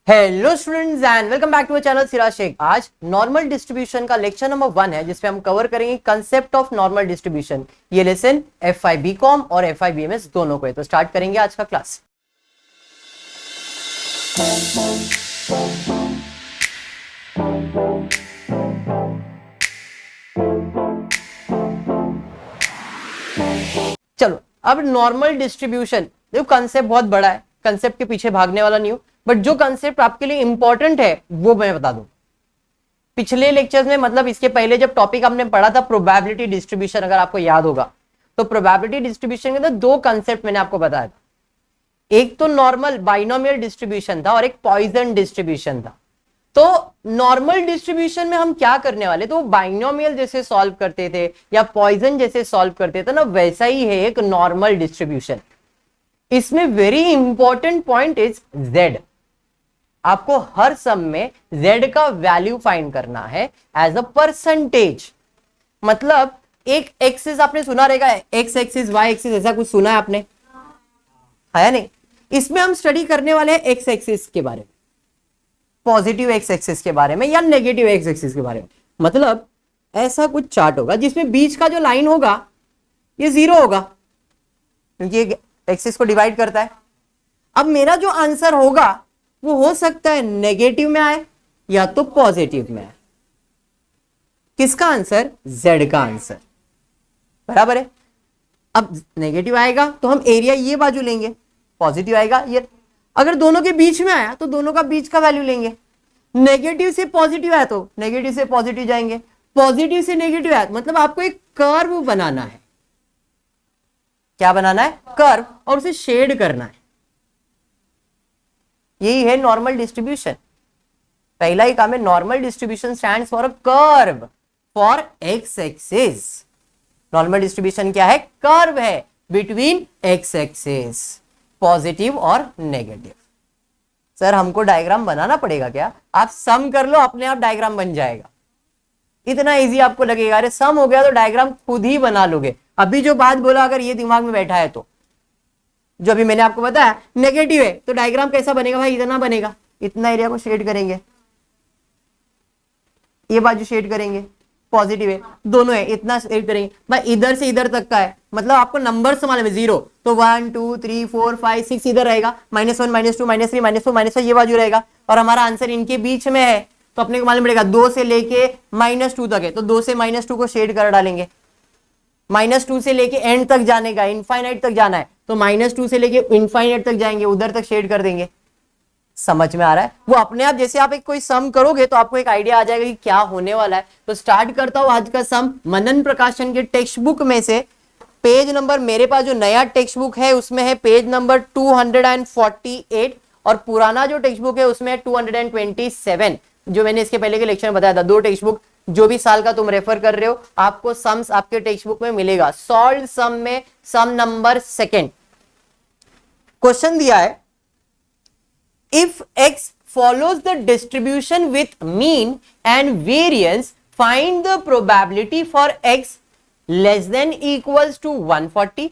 Hello students and welcome back to our channel Siraj Shaikh. आज normal distribution का lecture number 1 है जिसपे हम कवर करेंगे कंसेप्ट ऑफ नॉर्मल डिस्ट्रीब्यूशन। ये लेसन FI BCom और FI BMS दोनों को है। तो स्टार्ट करेंगे आज का क्लास। चलो अब नॉर्मल डिस्ट्रीब्यूशन देखो, कंसेप्ट बहुत बड़ा है, कंसेप्ट के पीछे भागने वाला नहीं हूं, बट जो कंसेप्ट आपके लिए इंपॉर्टेंट है वो मैं बता दूं। पिछले लेक्चर्स में मतलब इसके पहले जब टॉपिक हमने पढ़ा था प्रोबेबिलिटी डिस्ट्रीब्यूशन, अगर आपको याद होगा तो प्रोबेबिलिटी डिस्ट्रीब्यूशन के अंदर दो कंसेप्ट मैंने आपको बताया था। एक तो नॉर्मल बाइनोमियल डिस्ट्रीब्यूशन था और एक पॉइजन डिस्ट्रीब्यूशन था। तो नॉर्मल डिस्ट्रीब्यूशन में हम क्या करने वाले, तो बाइनोमियल जैसे सॉल्व करते थे या पॉइजन जैसे सॉल्व करते थे ना, वैसा ही है एक नॉर्मल डिस्ट्रीब्यूशन। इसमें very important point is Z. आपको हर सम में z का वैल्यू फाइंड करना है एज अ परसेंटेज। मतलब एक एक्सिस आपने सुना रहेगा, एक्स एक्सिस वाई एक्सिस, ऐसा कुछ सुना है आपने, है नहीं? इसमें हम स्टडी करने वाले हैं एक्स एक्सिस के बारे में, पॉजिटिव एक्स एक्सिस के बारे में या नेगेटिव एक्स एक्सिस के बारे में। मतलब ऐसा कुछ चार्ट होगा जिसमें बीच का जो लाइन होगा ये 0 होगा, क्योंकि एक एक्सिस को डिवाइड करता है। अब मेरा जो आंसर होगा वो हो सकता है नेगेटिव में आए या तो पॉजिटिव में आए। किसका आंसर? z का आंसर, बराबर है। अब नेगेटिव आएगा तो हम एरिया ये बाजू लेंगे, पॉजिटिव आएगा ये। अगर दोनों के बीच में आया तो दोनों का बीच का वैल्यू लेंगे। नेगेटिव से पॉजिटिव आया तो नेगेटिव से पॉजिटिव जाएंगे, पॉजिटिव से नेगेटिव आया, मतलब आपको एक कर्व बनाना है। क्या बनाना है? कर्व, और उसे शेड करना है। यही है नॉर्मल डिस्ट्रीब्यूशन। पहला ही काम है, normal distribution stands for a curve for x axis. Normal distribution क्या है? कर्व है बिटवीन एक्स एक्सिस, पॉजिटिव और नेगेटिव। सर हमको डायग्राम बनाना पड़ेगा क्या? आप सम कर लो, अपने आप डायग्राम बन जाएगा। इतना इजी आपको लगेगा, अरे सम हो गया तो डायग्राम खुद ही बना लोगे। अभी जो बात बोला अगर ये दिमाग में बैठा है तो, जो अभी मैंने आपको बताया नेगेटिव है तो डायग्राम कैसा बनेगा भाई? इतना बनेगा, इतना एरिया को शेड करेंगे, ये बाजू शेड करेंगे। पॉजिटिव है, दोनों है, इतना शेड करेंगे भाई, इधर से इधर तक का है। मतलब आपको नंबर संभालने में 0 तो 1 2 3 4 5 6 इधर रहेगा, -1 -2 -3 -4 -5 ये बाजू रहेगा, और हमारा आंसर इनके बीच में है। तो अपने को मालूम पड़ेगा 2 से लेके -2 तक है, तो 2 से -2 को शेड कर डालेंगे। -2 से लेके एंड तक जाने का, इनफाइनाइट तक जाना है, तो -2 से लेके इनफाइनाइट तक जाएंगे, उधर तक शेड कर देंगे। समझ में आ रहा है? वो अपने आप जैसे आप एक कोई सम करोगे तो आपको एक आइडिया आ जाएगा कि क्या होने वाला है। तो स्टार्ट करता हूं आज का सम मनन प्रकाशन के टेक्स्ट बुक में से। पेज नंबर, मेरे पास जो नया टेक्स्ट बुक है उसमें है पेज नंबर 248, और पुराना जो टेक्स्ट बुक है उसमें है 227। जो मैंने इसके पहले के लेक्चर में बताया था, दो टेक्स्ट बुक, जो भी साल का तुम रेफर कर रहे हो आपको सम्स आपके टेक्स्ट बुक में मिलेगा। सॉल्व सम में सम नंबर 2 क्वेश्चन दिया है, if x follows the distribution with mean and variance, find the probability for x less than equals to 140,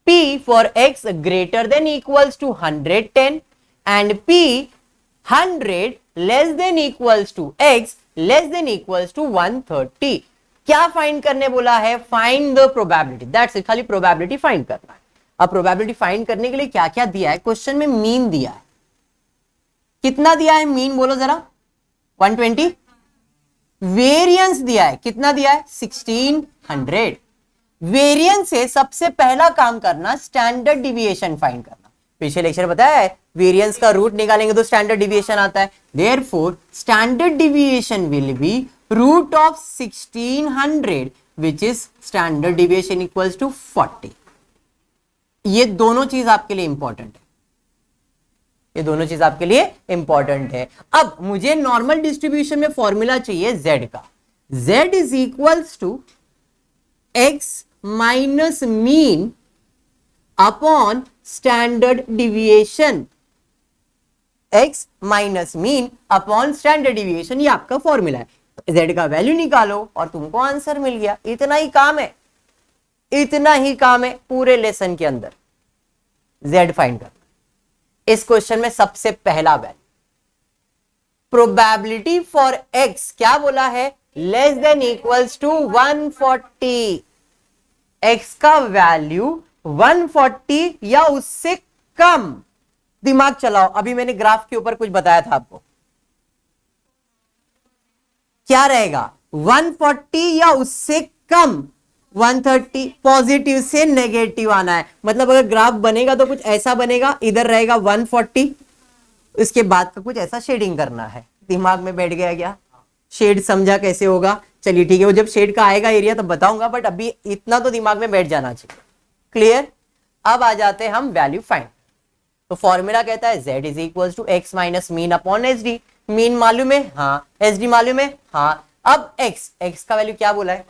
p for x greater than equals to 110, and p 100 less than equals to x less than equals to 130। क्या find करने बोला है? Find the probability, that's it, खाली probability find करना है। अब probability find करने के लिए क्या क्या दिया है? क्वेश्चन में मीन दिया है। कितना दिया है मीन? बोलो जरा। 120। वेरिएंस दिया है, कितना दिया है? 1600। वेरिएंस से सबसे पहला काम करना स्टैंडर्ड डिविएशन फाइंड करना। पिछले लेक्चर बताया है वेरिएंस का रूट निकालेंगे तो स्टैंडर्ड डिविएशन आता है। Therefore standard deviation will be root of 1600 which is standard deviation equals to 40। ये दोनों चीज आपके लिए इंपॉर्टेंट है, ये दोनों चीज आपके लिए इंपॉर्टेंट है। अब मुझे नॉर्मल डिस्ट्रीब्यूशन में फॉर्मूला चाहिए z का। z is equals to x minus mean upon standard deviation. x minus mean upon standard deviation, ये आपका फॉर्मूला है। z का वैल्यू निकालो और तुमको आंसर मिल गया। इतना ही काम है, इतना ही काम है पूरे लेसन के अंदर, z फाइंड करना। इस क्वेश्चन में सबसे पहला वैल्यू प्रोबेबिलिटी फॉर x क्या बोला है, less than equals to 140। x का वैल्यू 140 या उससे कम। दिमाग चलाओ, अभी मैंने ग्राफ के ऊपर कुछ बताया था आपको, क्या रहेगा 140 या उससे कम 130। पॉजिटिव से नेगेटिव आना है, मतलब अगर ग्राफ बनेगा तो कुछ ऐसा बनेगा, इधर रहेगा 140, इसके बाद का कुछ ऐसा शेडिंग करना है। दिमाग में बैठ गया क्या, शेड समझा कैसे होगा? चलिए ठीक है, वो जब शेड का आएगा एरिया तब बताऊंगा, बट अभी इतना तो दिमाग में बैठ जाना चाहिए। क्लियर? अब आ जाते हैं हम वैल्यू फाइंड। तो फॉर्मूला कहता है z is equal to x minus mean upon S D. Mean मालूम है? हाँ। एच डी मालूम है? हाँ। अब x का वैल्यू क्या बोला है,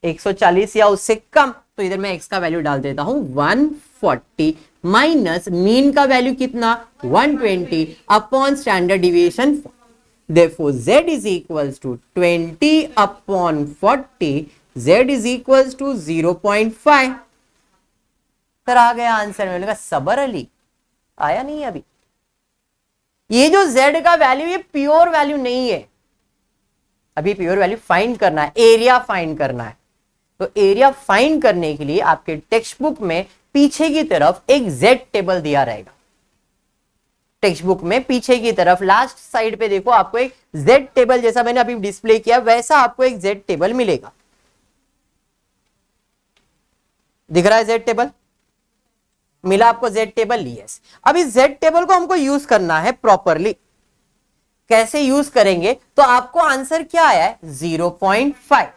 140 या उससे कम, तो इधर मैं x का वैल्यू डाल देता हूं 140 माइनस मीन का वैल्यू कितना 120 upon standard deviation. Therefore z is equals to 20 upon 40, z is equals to 0.5। तर आ गया आंसर। मैंने कहा सबर अली आया नहीं अभी। ये जो z का वैल्यू ये प्योर वैल्यू नहीं है, अभी प्योर वैल्यू फाइंड करना है, एरिया फाइंड करना है। तो एरिया फाइंड करने के लिए आपके टेक्स्ट बुक में पीछे की तरफ एक z टेबल दिया रहेगा। टेक्स्ट बुक में पीछे की तरफ लास्ट साइड पे देखो, आपको एक z टेबल जैसा मैंने अभी डिस्प्ले किया वैसा आपको एक z टेबल मिलेगा। दिख रहा है z टेबल? मिला आपको z टेबल? यस। अब इस z टेबल को हमको यूज करना है प्रॉपरली। कैसे यूज करेंगे? तो आपको आंसर क्या आया है 0.5,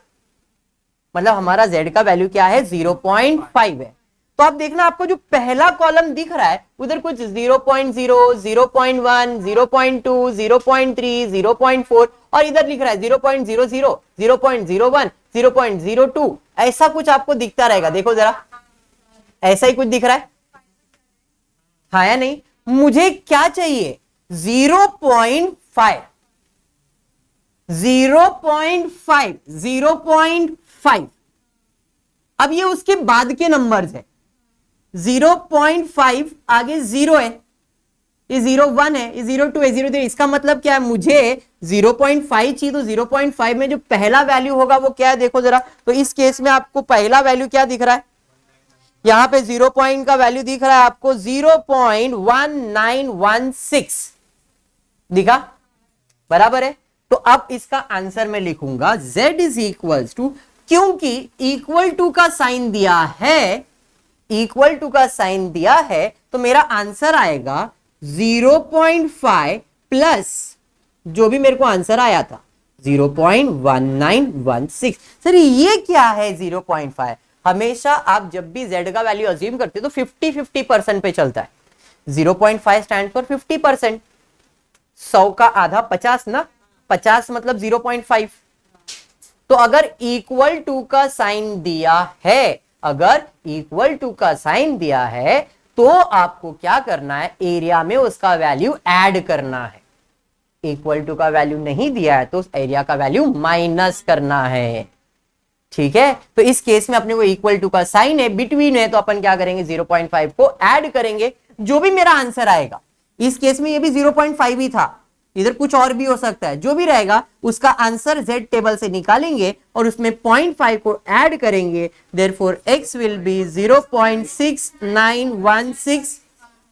मतलब हमारा z का वैल्यू क्या है 0.5 है। तो आप देखना आपको जो पहला कॉलम दिख रहा है उधर कुछ 0.0, 0.1, 0.2, 0.3, 0.4 और इधर लिख रहा है 0.00, 0.01, 0.02, ऐसा कुछ आपको दिखता रहेगा। देखो जरा, ऐसा ही कुछ दिख रहा है, हाँ या नहीं? मुझे क्या चाहिए 0.5, 0.5, 0.5। अब ये उसके बाद के नंबर्स है, 0.5 आगे 0 है, ये 0.1 है, ये 0.2 है, 0.3। इसका मतलब क्या है, मुझे 0.5 चाहिए, तो 0.5 में जो पहला वैल्यू होगा वो क्या है देखो जरा। तो इस केस में आपको पहला वैल्यू क्या दिख रहा है, यहां पे 0 पॉइंट का वैल्यू दिख रहा है आपको 0.1916 दिखा, बराबर है। तो अब इसका आंसर मैं लिखूंगा z इज इक्वल टू, क्योंकि इक्वल टू का साइन दिया है, इक्वल टू का साइन दिया है, तो मेरा आंसर आएगा 0.5 प्लस जो भी मेरे को आंसर आया था 0.1916। सर ये क्या है 0.5? हमेशा आप जब भी z का वैल्यू अज्यूम करते हो तो 50-50% पे चलता है। 0.5 स्टैंड फॉर 50%, 100 का आधा 50 ना, 50 मतलब 0.5। तो अगर इक्वल टू का साइन दिया है, अगर इक्वल टू का साइन दिया है तो आपको क्या करना है, एरिया में उसका वैल्यू ऐड करना है। इक्वल टू का वैल्यू नहीं दिया है तो उस एरिया का वैल्यू माइनस करना है। ठीक है, तो इस केस में अपने को इक्वल टू का साइन है, बिटवीन है, तो अपन क्या करेंगे 0.5 को ऐड करेंगे, जो भी मेरा आंसर आएगा। इस केस में ये भी 0.5 ही था, इधर कुछ और भी हो सकता है, जो भी रहेगा उसका आंसर z टेबल से निकालेंगे और उसमें 0.5 को ऐड करेंगे। Therefore x will be 0.6916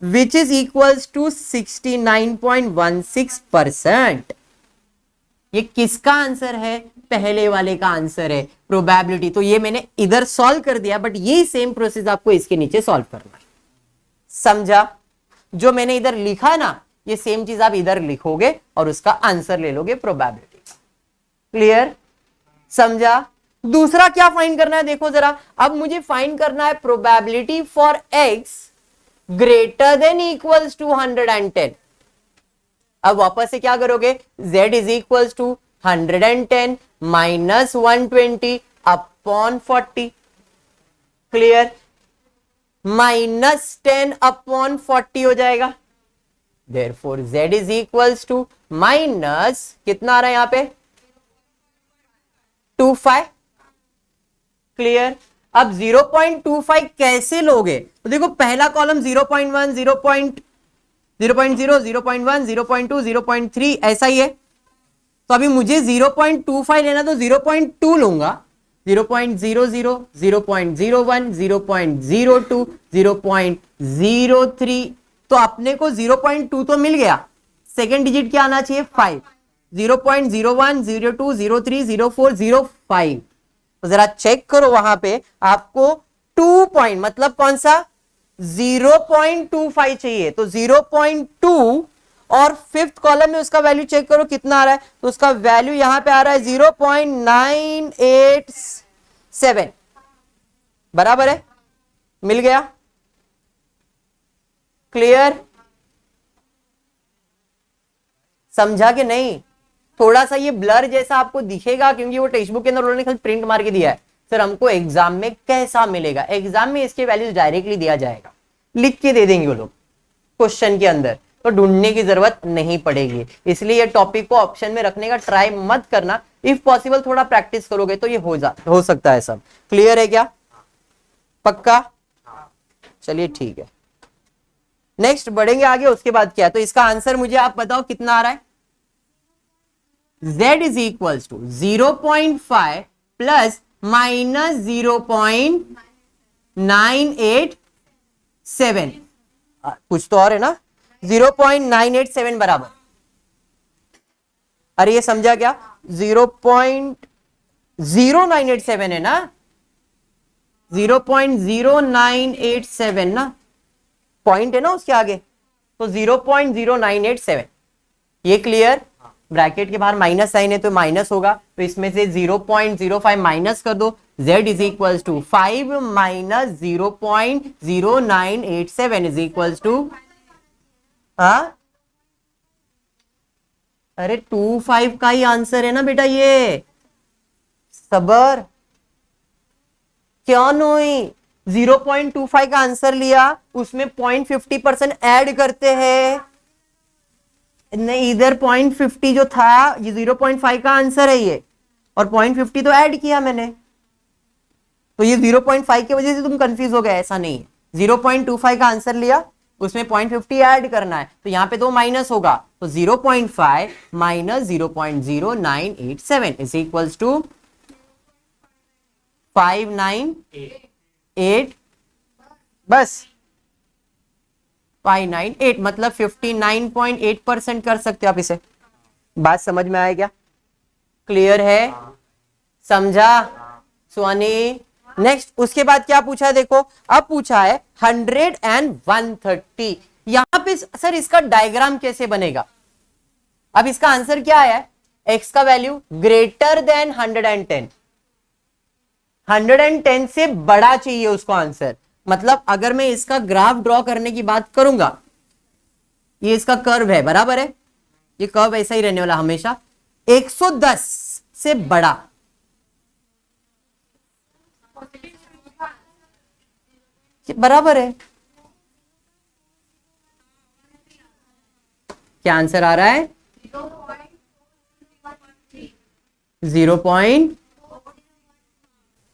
which is equals to 69.16%। ये किसका आंसर है? पहले वाले का आंसर है, प्रोबेबिलिटी। तो ये मैंने इधर सॉल्व कर दिया, बट ये सेम प्रोसेस आपको इसके नीचे सॉल्व करना है। समझा? जो मैंने इधर लिखा ना, ये सेम चीज आप इधर लिखोगे और उसका आंसर ले लोगे प्रोबेबिलिटी का। क्लियर? समझा? दूसरा क्या फाइंड करना है देखो जरा। अब मुझे फाइंड करना है probability for x greater than equals to 110। अब वापस से क्या करोगे, z is equals to 110 minus 120 upon 40। Clear? -10 upon 40 हो जाएगा। Therefore z is equals to minus कितना आ रहा है यहां पे 25। क्लियर? अब 0.25 कैसे लोगे? तो देखो पहला कॉलम 0.1, 0.0, 0.1, 0.2, 0.3 ऐसा ही है। तो अभी मुझे 0.25 लेना, तो 0.2 लूंगा, 0.00, 0.01, 0.02, 0.03। तो अपने को 0.2 तो मिल गया, सेकेंड डिजिट क्या आना चाहिए 5, 0.01, 02, 03, 04, 05। तो जरा चेक करो वहां पे आपको 2 पॉइंट मतलब कौन सा 0.25 चाहिए, तो 0.2 और फिफ्थ कॉलम में उसका वैल्यू चेक करो कितना आ रहा है, तो उसका वैल्यू यहां पे आ रहा है 0.987। बराबर है, मिल गया, क्लियर, समझा कि नहीं? थोड़ा सा ये ब्लर जैसा आपको दिखेगा क्योंकि वो टेक्स्ट बुक के अंदर उन्होंने खाली प्रिंट मार के दिया है। सर हमको एग्जाम में कैसा मिलेगा, एग्जाम में इसके वैल्यूज डायरेक्टली दिया जाएगा, लिख के दे देंगे वो लोग क्वेश्चन के अंदर, तो ढूंढने की जरूरत नहीं पड़ेगी। इसलिए ये टॉपिक को ऑप्शन में रखने का ट्राई मत करना, इफ पॉसिबल थोड़ा प्रैक्टिस करोगे तो ये हो सकता है सब। क्लियर है क्या, पक्का? चलिए ठीक है, नेक्स्ट बढ़ेंगे आगे। उसके बाद क्या है, तो इसका आंसर मुझे आप बताओ कितना आ रहा है। z is equals to 0.5 plus minus 0.987, कुछ तो और है ना, 0.987 बराबर, अरे ये समझा क्या, 0.0987 है ना, 0.0987 ना, पॉइंट है ना उसके आगे, तो 0.0987, ये क्लियर। ब्रैकेट के बाहर माइनस साइन है तो माइनस होगा, तो इसमें से 0.05 माइनस कर दो, z is equals to 5 minus 0.0987 is equals to, अरे 25 का ही आंसर है ना बेटा ये, सबर क्या नोई, 0.25 का आंसर लिया, उसमें 0.50% ऐड करते हैं, नहीं इधर 0.50 जो था ये 0.5 का आंसर है ये, और 0.50 तो ऐड किया मैंने, तो ये 0.5 की वजह से तुम कंफ्यूज हो गए, ऐसा नहीं है। 0.25 का आंसर लिया, उसमें 0.50 ऐड करना है, तो यहां पे तो माइनस होगा, तो 0.5 माइनस 0.0987 इज इक्वल्स टू 598, बस 598, मतलब 59.8% कर सकते हो आप इसे। बात समझ में आया क्या, क्लियर है, समझा स्वानी? नेक्स्ट उसके बाद क्या पूछा है, देखो अब पूछा है 100 and 130। यहां पे सर इसका डायग्राम कैसे बनेगा, अब इसका आंसर क्या है, x का वैल्यू ग्रेटर देन 110, 110 से बड़ा चाहिए उसको आंसर। मतलब अगर मैं इसका ग्राफ ड्रॉ करने की बात करूंगा, ये इसका कर्व है, बराबर है, ये कर्व ऐसा ही रहने वाला हमेशा, 110 से बड़ा, बराबर है, क्या आंसर आ रहा है 0.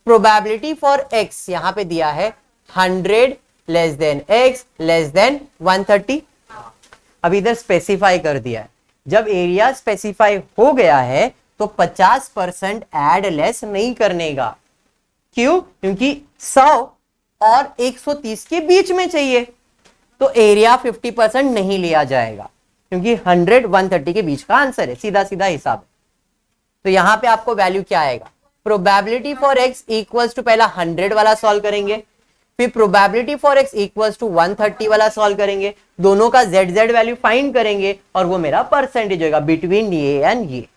प्रोबेबिलिटी फॉर x यहां पे दिया है 100 less than x less then 130। अब इधर स्पेसिफाई कर दिया है, जब एरिया स्पेसिफाई हो गया है तो 50% ऐड लेस नहीं करने का, क्यों, क्योंकि 100 और 130 के बीच में चाहिए, तो एरिया 50% नहीं लिया जाएगा, क्योंकि 100 130 के बीच का आंसर है, सीधा सीधा हिसाब है। तो यहां पे आपको वैल्यू क्या आएगा, probability for x equals to पहला 100 वाला सॉल्व करेंगे, फिर probability for x equals to 130 वाला सॉल्व करेंगे, दोनों का z वैल्यू फाइंड करेंगे, और वो मेरा परसेंटेज होगा बिटवीन ये एंड ये।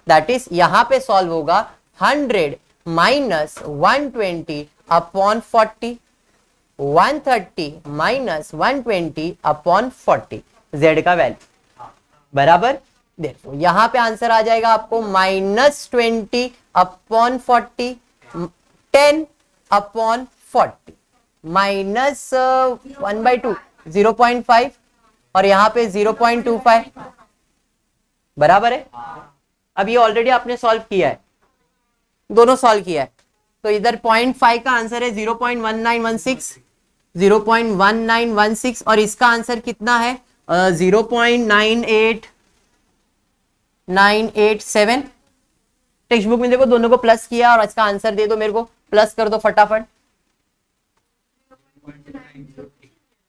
दैट इज यहां पे सॉल्व होगा 100 minus 120 upon 40, 130 minus 120 upon 40, z का वैल्यू, बराबर। देखो यहां पे आंसर आ जाएगा आपको -20 अपॉन 40, 10 अपॉन 40, माइनस 1/2 0.5, और यहां पे 0.25, बराबर है। अब ये ऑलरेडी आपने सॉल्व किया है, दोनों सॉल्व किया है, तो इधर 0.5 का आंसर है 0.1916, 0.1916, और इसका आंसर कितना है 0.98987। टेक्स्ट बुक में देखो दोनों को प्लस किया और इसका आंसर दे दो मेरे को, प्लस कर दो फटाफट।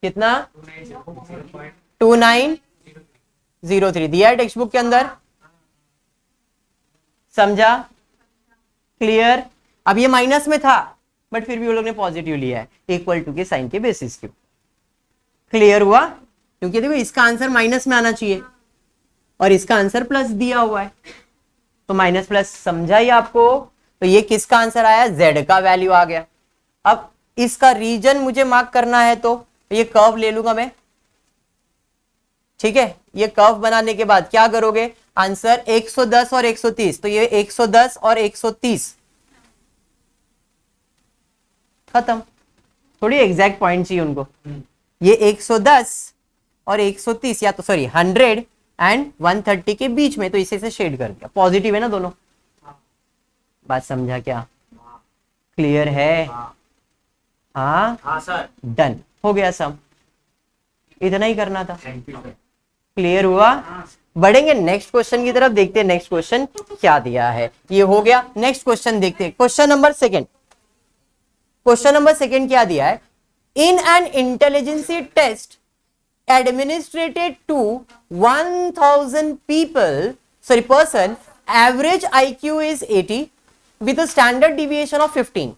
कितना? 2903 दिया है टेक्स्ट बुक के अंदर। समझा? क्लियर? अब ये माइनस में था बट फिर भी वो लोग ने पॉजिटिव लिया है इक्वल टू के साइन के बेसिस के। क्लियर हुआ? क्योंकि देखो इसका आंसर माइनस में आना चाहिए और इसका आंसर प्लस दिया हुआ है, तो माइनस प्लस समझा ही आपको। तो ये किसका आंसर आया? जेड का वैल्यू आ गया। अब इसका रीजन मुझे मार्क करना है तो ये कर्व ले लूंगा मैं, ठीक है। ये कर्व बनाने के बाद क्या करोगे? आंसर 110 और 130, तो ये 110 और 130 खत्म। थोड़ी एग्जैक्ट पॉइंट चाहिए उनको। ये 110 और 130 या तो सॉरी 100 एंड 130 के बीच में, तो इसे से शेड कर दिया। पॉजिटिव है ना दोनों? बात समझा क्या? क्लियर है? हाँ सर, डन हो गया सम। इतना ही करना था। क्लियर हुआ? बढ़ेंगे नेक्स्ट क्वेश्चन की तरफ, देखते हैं नेक्स्ट क्वेश्चन क्या दिया है। ये हो गया, नेक्स्ट क्वेश्चन देखते हैं। Question number second. Question number second क्या दिया है? In an intelligence test administrated to 1000 person, average IQ is 80 with a standard deviation of 15.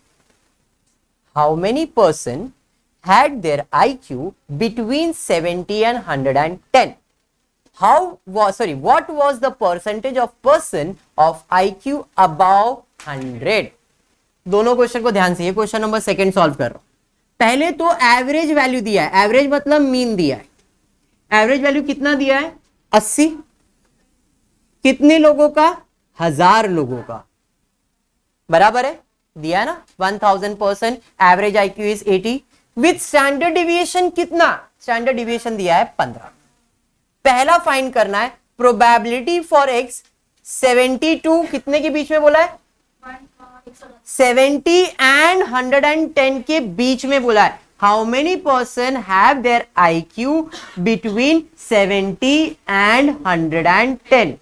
How many person had their IQ between 70 and 110? What was the percentage of person of IQ above 100? दोनों question को ध्यान से, ये question number second solve कर रहा हूं। पहले तो एवरेज वैल्यू दिया है, एवरेज मतलब मीन दिया है। एवरेज वैल्यू कितना दिया है? 80। कितने लोगों का? 1000 लोगों का। बराबर है, दिया है ना। 1000% average IQ is 80 with standard deviation कितना? स्टैंडर्ड डिविएशन दिया है 15। पहला फाइंड करना है प्रोबेबिलिटी फॉर एक्स 72 कितने के बीच में बोला है? 70 एंड 110 के बीच में बोला है। How many person have their IQ between 70 and 110?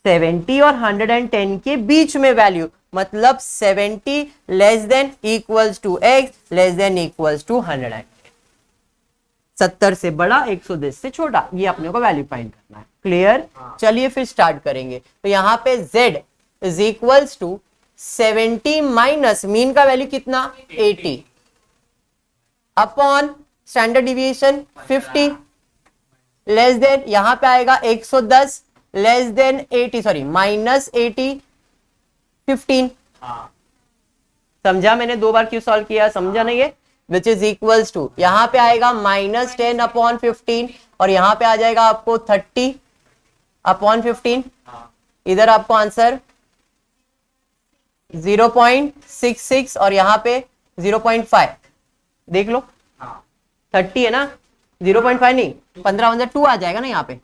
70 और 110 के बीच में वैल्यू, मतलब 70 less than equals to x less than equals to 110। 70 से बड़ा 110 से छोटा, ये अपने को वैल्यू फाइंड करना है। क्लियर? चलिए फिर स्टार्ट करेंगे। तो यहां पे z is equals to 70 minus mean का वैल्यू कितना? 80 upon standard deviation 50 less than, यहां पे आएगा 110 लेस देन 80 सॉरी माइनस 80 15। समझा? मैंने 2 बार क्यों सॉल्व किया? समझा नहीं है? विच इज इक्वल्स टू यहां पे आएगा माइनस 10 अपॉन 15 और यहां पे आ जाएगा आपको 30 अपॉन 15। इधर आपको आंसर 0.66 और यहां पे 0.5 देख लो। 30 है ना, 0.5 नहीं, 15 आ जाएगा ना यहाँ पे।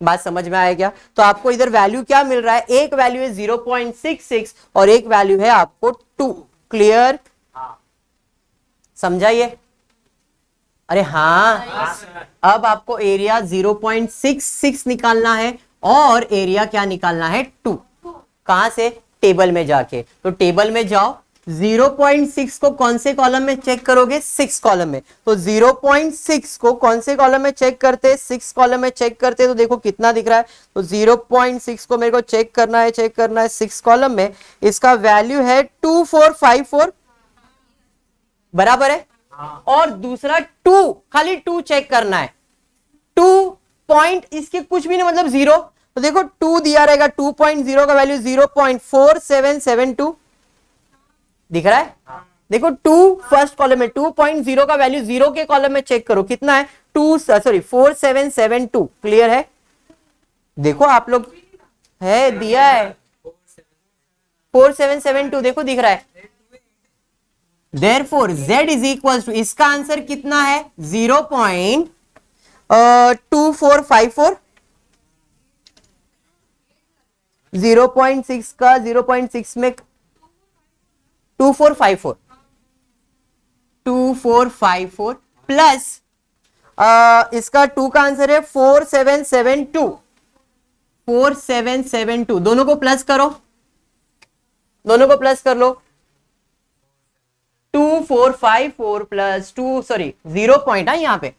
बात समझ में आया क्या? तो आपको इधर वैल्यू क्या मिल रहा है? एक वैल्यू है 0.66 और एक वैल्यू है आपको 2। क्लियर? समझाइए। अरे हाँ, अब आपको एरिया 0.66 निकालना है और एरिया क्या निकालना है? 2। कहां से? टेबल में जाके। तो टेबल में जाओ, 0.6 को कौन से कॉलम में चेक करोगे? 6 कॉलम में। तो 0.6 को कौन से कॉलम में चेक करते? 6 कॉलम में चेक करते। तो देखो कितना दिख रहा है। तो 0.6 को मेरे को चेक करना है 6 कॉलम में। इसका वैल्यू है 2454। बराबर है। और दूसरा 2, खाली 2 चेक करना है। 2 पॉइंट इसके कुछ भी नहीं, मतलब 0। तो देखो 2 दिया रहेगा, 2.0 का वैल्यू 0.4772 दिख रहा है। देखो 2 फर्स्ट कॉलम में, 2.0 का वैल्यू 0 के कॉलम में चेक करो कितना है? 4772। क्लियर है? देखो आप लोग है, दिया है 4772, देखो दिख रहा है। Therefore z is equal to, इसका आंसर कितना है? 0.2454। 0.6 का 0.6 में 2454 2454 प्लस इसका 2 का आंसर है 4772, 4772, दोनों को प्लस करो, दोनों को प्लस कर लो। 2454 प्लस 2, सॉरी 0 पॉइंट, है यहां पे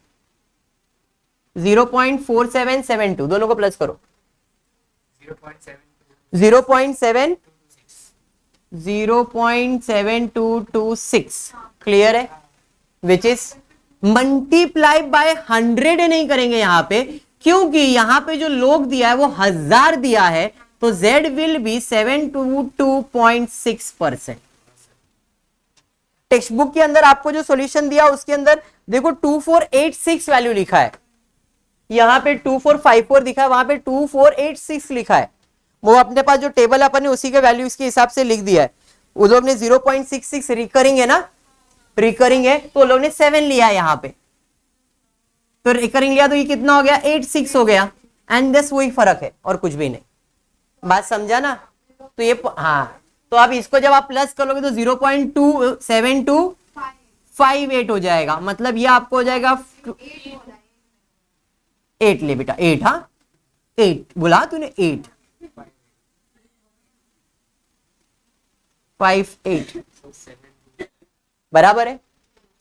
0.4772, दोनों को प्लस करो। 0.7226 क्लियर है, विच इज मल्टीप्लाई बाय 100 नहीं करेंगे यहां पे, क्योंकि यहां पे जो लोग दिया है वो 1000 दिया है, तो Z will B 722.6%। Text book के अंदर आपको जो सॉल्यूशन दिया उसके अंदर देखो 2486 वैल्यू लिखा है, यहां पे 2454 दिखा है, वहां पे 2486 लिखा है। वो अपने पास जो टेबल अपन ने उसी के वैल्यू के हिसाब से लिख दिया है। उन लोग ने 0.66 रिकरिंग है ना, रिकरिंग है, तो लोग ने 7 लिया है यहां पे, तो रिकरिंग लिया तो ये कितना हो गया 86 हो गया, एंड दस वही फर्क है और कुछ भी नहीं। बात समझा ना? तो ये हाँ, तो आप इसको जब आप प्लस करोगे तो 0.27258 हो जाएगा, मतलब ये आपको हो जाएगा 8 ले बेटा, 8, हाँ 8 बोला तूने, 8 58 बराबर है।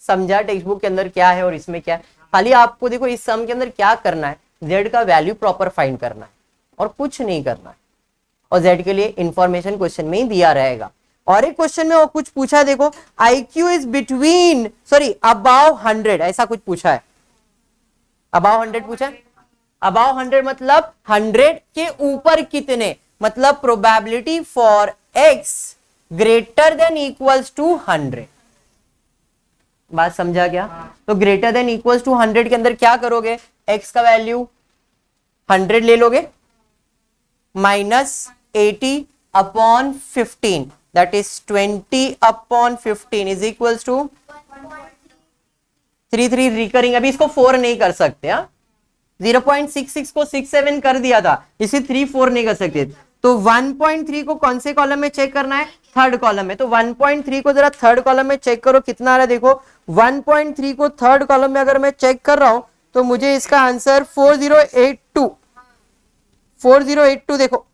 समझा टेक्स्ट बुक के अंदर क्या है और इसमें क्या है? खाली आपको देखो इस सम के अंदर क्या करना है, z का वैल्यू प्रॉपर फाइंड करना है और कुछ नहीं करना है, और z के लिए इंफॉर्मेशन क्वेश्चन में ही दिया रहेगा। और एक क्वेश्चन में और कुछ पूछा है, देखो IQ is between, sorry above 100, ऐसा कुछ पूछा है, अबाव 100 पूछा है। अबाव 100 मतलब 100 के ऊपर कितने, मतलब probability for x greater than equals to 100। बात समझा क्या? तो ग्रेटर देन इक्वल्स टू 100 के अंदर क्या करोगे, x का वैल्यू 100 ले लोगे, minus 80 upon 15, that is 20 upon 15 is equals to 33 recurring. अभी इसको 4 नहीं कर सकते, हाँ 0.66 को 67 कर दिया था, इसे 3 4 नहीं कर सकते। तो 1.3 को कौन से कॉलम में चेक करना है, थर्ड कॉलम में। तो 1.3 को जरा थर्ड कॉलम में चेक करो कितना आ रहा है। देखो 1.3 को थर्ड कॉलम में अगर मैं चेक कर रहा हूं तो मुझे इसका आंसर 4082, 4082 देखो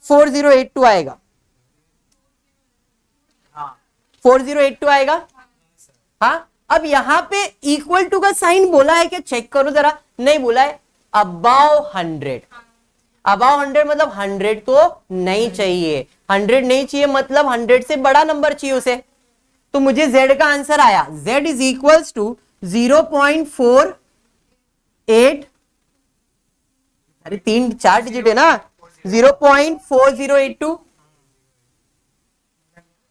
4082 आएगा, 4082 आएगा। हाँ, अब यहां पे इक्वल टू का साइन बोला है क्या, चेक करो जरा, नहीं बोला है। अबाव 100, अबाव 100 मतलब 100 तो नहीं चाहिए, 100 नहीं चाहिए मतलब 100 से बड़ा नंबर चाहिए उसे। तो मुझे z का आंसर आया, z इज इक्वल्स टू 0.48, अरे 3-4 डिजिट है ना, 0.4082।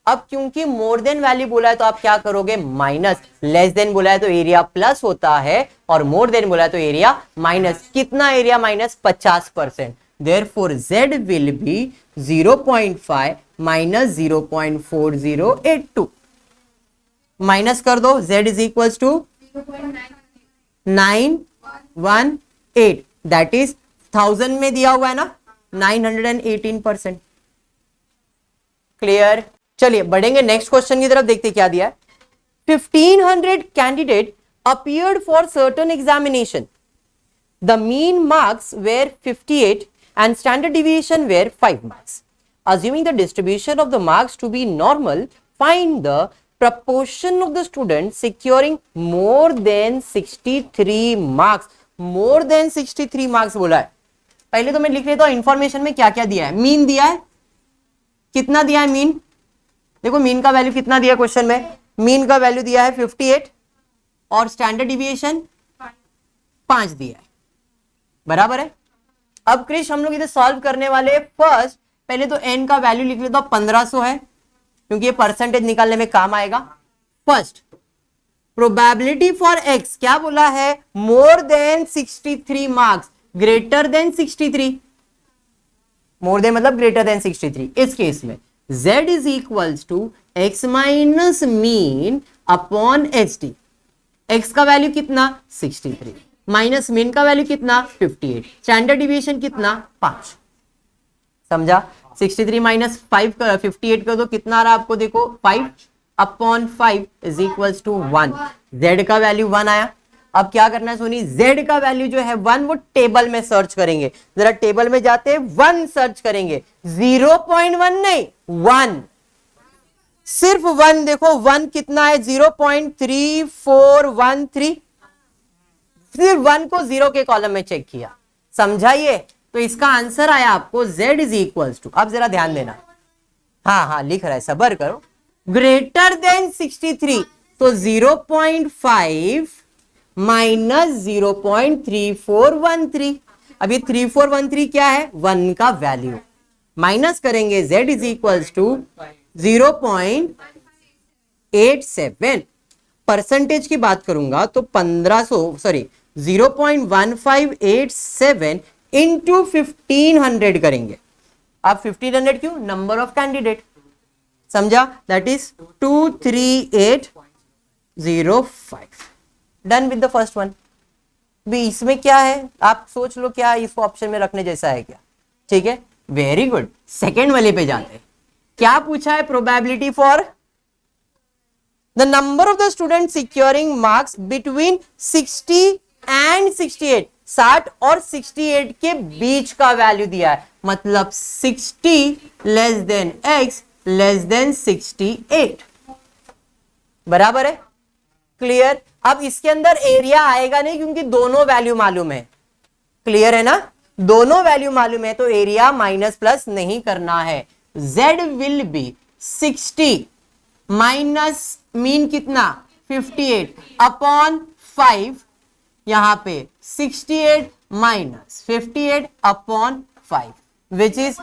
अब क्योंकि मोर देन वैल्यू बोला है तो आप क्या करोगे, माइनस, लेस देन बोला है तो एरिया प्लस होता है, और मोर देन बोला है तो एरिया माइनस। कितना area minus, 50%। Therefore z will be 0.5 minus 0.4082, minus कर दो, z is equals to 918, that is 1000 में दिया हुआ है ना, 918%। क्लियर? चलिए बढ़ेंगे नेक्स्ट क्वेश्चन की तरफ, देखते क्या दिया है। 1500 candidate appeared for certain examination. The mean marks were 58 and standard deviation were 5 marks. Assuming the distribution of the marks to be normal, find the proportion of the students securing more than 63 marks. More than 63 marks बोला है। पहले तो मैं लिख लेता हूं information में क्या क्या दिया है। मीन दिया है, कितना दिया है मीन, देखो मीन का वैल्यू कितना दिया क्वेश्चन में, मीन का वैल्यू दिया है 58 और स्टैंडर्ड डिविएशन 5 दिया है, बराबर है। अब क्रिश हम लोग इधर सॉल्व करने वाले फर्स्ट, पहले तो n का वैल्यू लिख लेता हूं, 1500 है क्योंकि ये परसेंटेज निकालने में काम आएगा। फर्स्ट प्रोबेबिलिटी फॉर x क्या बोला है, more than 63 marks, greater than 63, more than मतलब ग्रेटर देन 63। इस केस में z is equals to x minus mean upon S D. x का वैल्यू कितना 63, माइनस मीन का वैल्यू कितना 58, स्टैंडर्ड डिविएशन कितना 5। समझा? 63 माइनस 5 58 कर दो, कितना आ रहा है आपको, देखो 5। Upon 5 is equals to 1। z का वैल्यू 1 आया। अब क्या करना है सोनी, z का वैल्यू जो है 1 वो टेबल में सर्च करेंगे। जरा टेबल में जाते हैं 1 सर्च करेंगे, 0.1 नहीं 1, सिर्फ 1। देखो 1 कितना है, 0.3413। सिर्फ 1 को 0 के कॉलम में चेक किया, समझाइए। तो इसका आंसर आया आपको z इज इक्वल्स टू, अब जरा ध्यान देना, हाँ हाँ लिख रहा है, सबर करो, ग्रेटर देन 63। तो 0.5 माइनस 0.3413। अब ये 3413 क्या है, 1 का वैल्यू, माइनस करेंगे z is equals to 0.87। Percentage की बात करूंगा तो 0.1587 इंटू 1500 करेंगे। अब 1500 क्यों, नंबर ऑफ कैंडिडेट, समझा, that is 23805। Done with the first one. भी इसमें क्या है, आप सोच लो क्या इसको ऑप्शन में रखने जैसा है क्या, ठीक है, वेरी गुड। सेकेंड वाले पे जाते हैं, क्या पूछा है, probability for the number of the student securing marks between 60 and 68। 60 और 68 के बीच का वैल्यू दिया है, मतलब 60 less than x less then 68, बराबर है, क्लियर। अब इसके अंदर एरिया आएगा नहीं क्योंकि दोनों वैल्यू मालूम है, क्लियर है ना, दोनों वैल्यू मालूम है, तो एरिया माइनस प्लस नहीं करना है। z will B 60 minus mean कितना 58 अपॉन 5, यहां पे 68 माइनस 58 अपॉन 5 विच इज,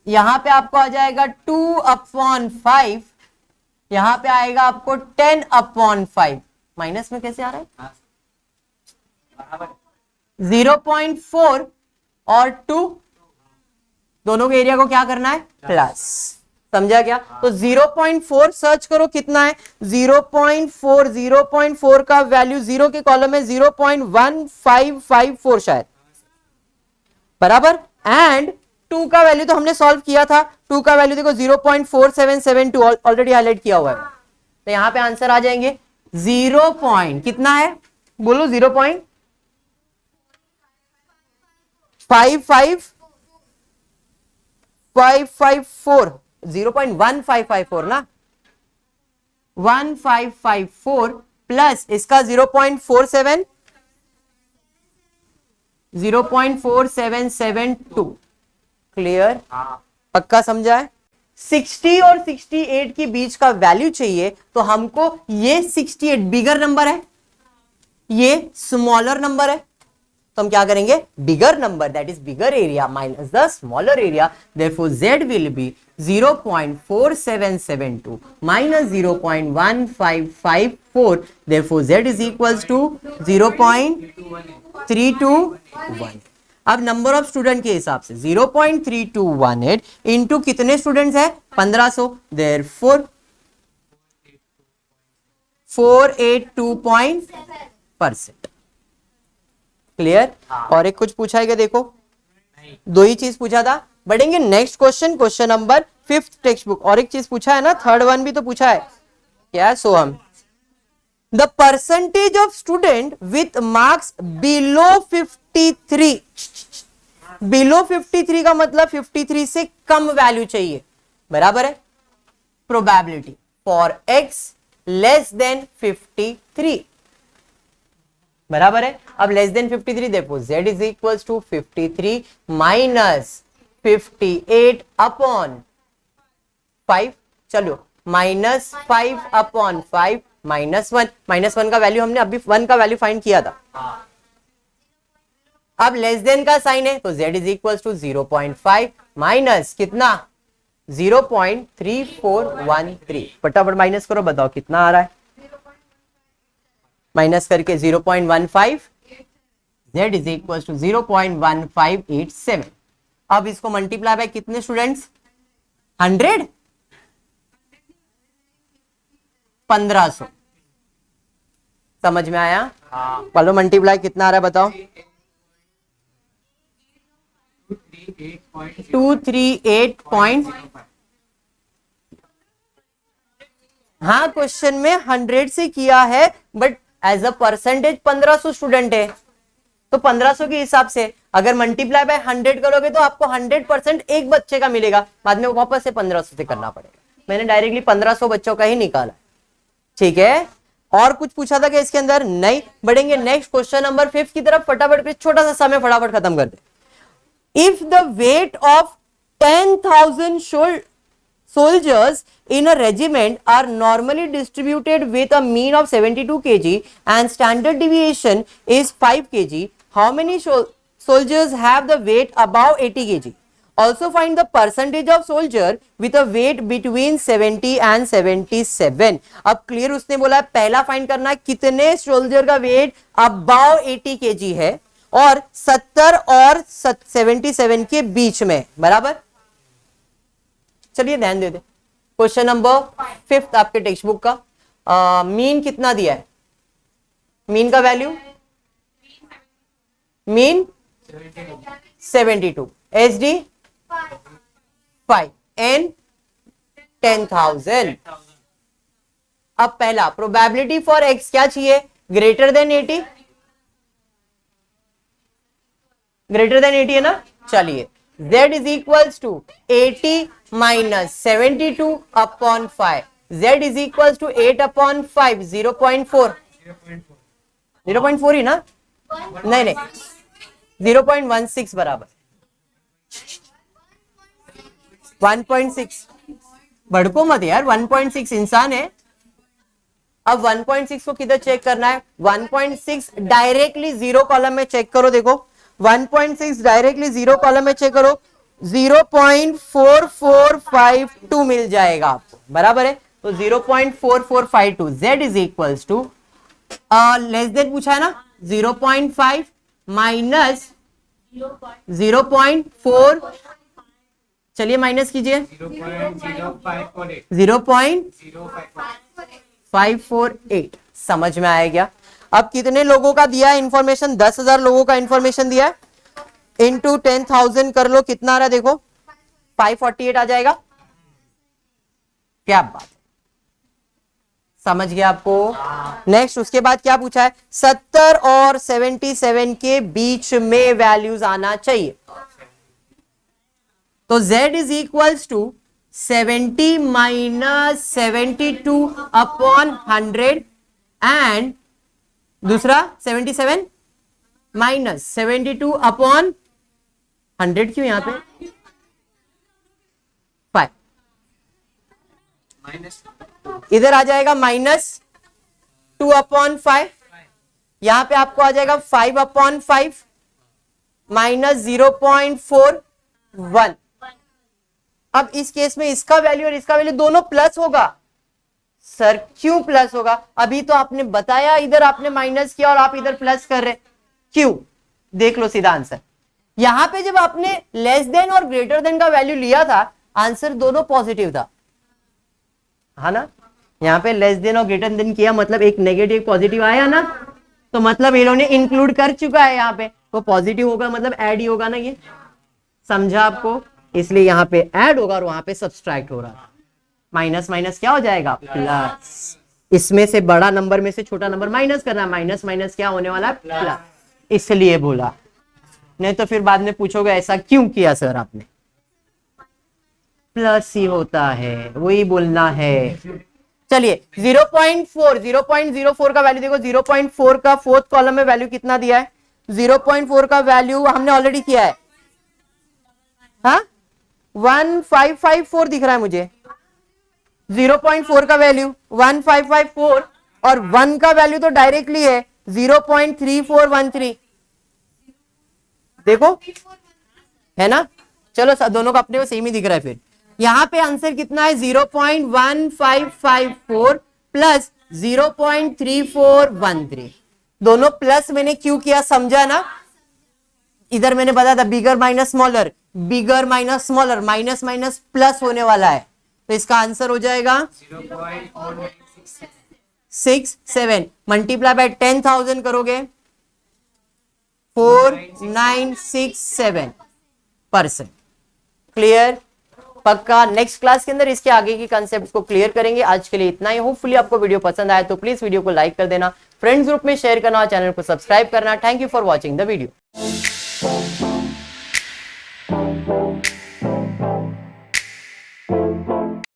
यहां पे आपको आ जाएगा 2 अपॉन 5, यहां पे आएगा आपको 10 अपॉन 5। माइनस में कैसे आ रहा है, 0.4 और 2, दोनों के एरिया को क्या करना है, प्लस, समझा क्या। तो 0.4 सर्च करो कितना है, 0.4 का वैल्यू 0 के कॉलम में 0.1554 शायद, बराबर। एंड 2 का वैल्यू तो हमने सॉल्व किया था, 2 का वैल्यू देखो 0.4772 ऑलरेडी हाईलाइट किया हुआ है। तो यहां पे आंसर आ जाएंगे 0 पॉइंट कितना है, बोलो 0.5554, 0.1554 ना, 1554 प्लस इसका 0.4772, क्लियर, पक्का समझा है। 60 और 68 के बीच का वैल्यू चाहिए, तो हमको ये 68 बिगर नंबर है, ये स्मॉलर नंबर है, तो हम क्या करेंगे, bigger number that is bigger area minus the smaller area, therefore z will be 0.4772 minus 0.1554, therefore z is equals to 0.3218। अब नंबर ऑफ स्टूडेंट के हिसाब से 0.3218 इंटू कितने स्टूडेंट्स है, 1500, देयरफॉर 482%, क्लियर। और एक कुछ पूछा है क्या, देखो दो ही चीज पूछा था, बढ़ेंगे next question, question number 5th text book. और एक चीज पूछा है ना, थर्ड वन भी तो पूछा है, क्या है Soham, the percentage of student with marks below 53। Below 53 का मतलब 53 से कम वैल्यू चाहिए, बराबर है। Probability for x less than 53, बराबर है। अब लेस देन 53 देखो, z is equals to 53 minus 58 upon 5, चलो माइनस 5 अपॉन 5 माइनस 1, माइनस 1 का वैल्यू हमने अभी 1 का वैल्यू फाइंड किया था। अब लेस देन का साइन है तो z is equals to 0.5 minus कितना 0.3413, फटाफट माइनस करो, बताओ कितना आ रहा है, माइनस करके 0.15, z इज इक्वल टू 0.1587। अब इसको मल्टीप्लाई बाय कितने स्टूडेंट्स, 100, 1500, समझ में आया, चलो मल्टीप्लाई कितना आ रहा है बताओ, 238. हाँ क्वेश्चन में 100 से किया है, but as a percentage 1500 student है, तो 1500 के हिसाब से अगर मल्टीप्लाई बाय 100 करोगे तो आपको 100% एक बच्चे का मिलेगा, बाद में वापस से 1500 से करना पड़ेगा। मैंने डायरेक्टली 1500 बच्चों का ही निकाला। ठीक है, और कुछ पूछा था क्या इसके अंदर? नहीं। बढ़ेंगे नेक्स्ट क्वेश्चन नंबर 5 की तरफ फटाफट पे, छोटा सा समय फटाफट खत्म कर दे। If the weight of 10,000 soldiers in a regiment are normally distributed with a mean of 72 kg and standard deviation is 5 kg, how many soldiers have the weight above 80 kg? Also find the percentage of soldier with a weight between 70 and 77. अब clear उसने बोला पहला find करना कितने soldier का wait above 80 kg है और 70 और 77 के बीच में, बराबर। चलिए ध्यान दे दे, क्वेश्चन नंबर 5 आपके टेक्स्ट बुक का मीन कितना दिया है? मीन का value, mean 72, S D 5, N 10,000। अब पहला प्रोबेबिलिटी फॉर एक्स क्या चाहिए? ग्रेटर देन 80, ग्रेटर देन 80 है ना। चलिए z is equals to 80 minus 72 upon 5, z is equals to 8 upon 5, 0.4, 0.4 ही ना, नहीं नहीं 0.16 बराबर 1.6। भड़को मत यार, 1.6 इंसान है। अब 1.6 को किधर चेक करना है? 1.6 डायरेक्टली जीरो कॉलम में चेक करो, देखो 1.6 डायरेक्टली जीरो कॉलम में चेक करो, 0.4452 मिल जाएगा आपको, बराबर है। तो 0.4452, z is equals to less than पूछा है ना, 0.5 माइनस 0.4, चलिए माइनस कीजिए 0.548, समझ में आएगा। अब कितने लोगों का दिया है इंफॉर्मेशन? 10,000 लोगों का इंफॉर्मेशन दिया है, इंटू 10,000 कर लो, कितना आ रहा है देखो, 548 आ जाएगा। क्या बात, समझ गया आपको। नेक्स्ट उसके बाद क्या पूछा है? 70 और 77 के बीच में वैल्यूज आना चाहिए। तो z is equals to 70 minus 72 upon 100 and दूसरा 77 माइनस 72 अपॉन 100, क्यों यहां पे 5, इधर आ जाएगा माइनस 2 अपॉन 5, यहां पे आपको आ जाएगा 5 अपॉन 5 माइनस 0.41। अब इस केस में इसका वैल्यू और इसका वैल्यू दोनों प्लस होगा। सर क्यों प्लस होगा? अभी तो आपने बताया इधर आपने माइनस किया और आप इधर प्लस कर रहे, क्यों? देख लो सीधा आंसर। यहां पे जब आपने लेस देन और ग्रेटर देन का वैल्यू लिया था, आंसर दोनों पॉजिटिव था, है ना। यहां पे लेस देन और ग्रेटर देन किया मतलब एक नेगेटिव पॉजिटिव आया ना, तो मतलब ये लोगों ने इंक्लूड कर चुका है यहाँ पे, वो पॉजिटिव होगा मतलब ऐड ही होगा ना, ये समझा आपको। इसलिए यहाँ पे ऐड होगा और वहां पे सब्सट्रैक्ट हो रहा, माइनस माइनस क्या हो जाएगा? प्लस। इसमें से बड़ा नंबर में से छोटा नंबर माइनस करना, माइनस माइनस क्या होने वाला? प्लस। इसलिए बोला, नहीं तो फिर बाद में पूछोगे ऐसा क्यों किया सर आपने। प्लस ही होता है, वही बोलना है। चलिए 0.04 का वैल्यू देखो, 0.4 का फोर्थ कॉलम में वैल्यू कितना दिया है? 0.4 का वैल्यू हमने ऑलरेडी किया है, हाँ 1554 दिख रहा है मुझे। 0.4 का वैल्यू 1554 और 1 का वैल्यू तो डायरेक्टली है 0.3413, देखो है ना। चलो दोनों का अपने को सेम ही दिख रहा है। फिर यहां पे आंसर कितना है? 0.1554 प्लस 0.3413, दोनों प्लस मैंने क्यों किया समझा ना। इधर मैंने बताया था bigger minus smaller, bigger minus smaller, minus minus plus होने वाला है, तो इसका आंसर हो जाएगा 0.67 मल्टीप्लाई बाय 10,000 करोगे 4967%। क्लियर? पक्का नेक्स्ट क्लास के अंदर इसके आगे की कंसेप्ट को क्लियर करेंगे। आज के लिए इतना ही। होपफुली आपको वीडियो पसंद आया तो प्लीज वीडियो को लाइक कर देना, फ्रेंड्स ग्रुप में शेयर करना और चैनल को सब्सक्राइब करना। Thank you for watching the video.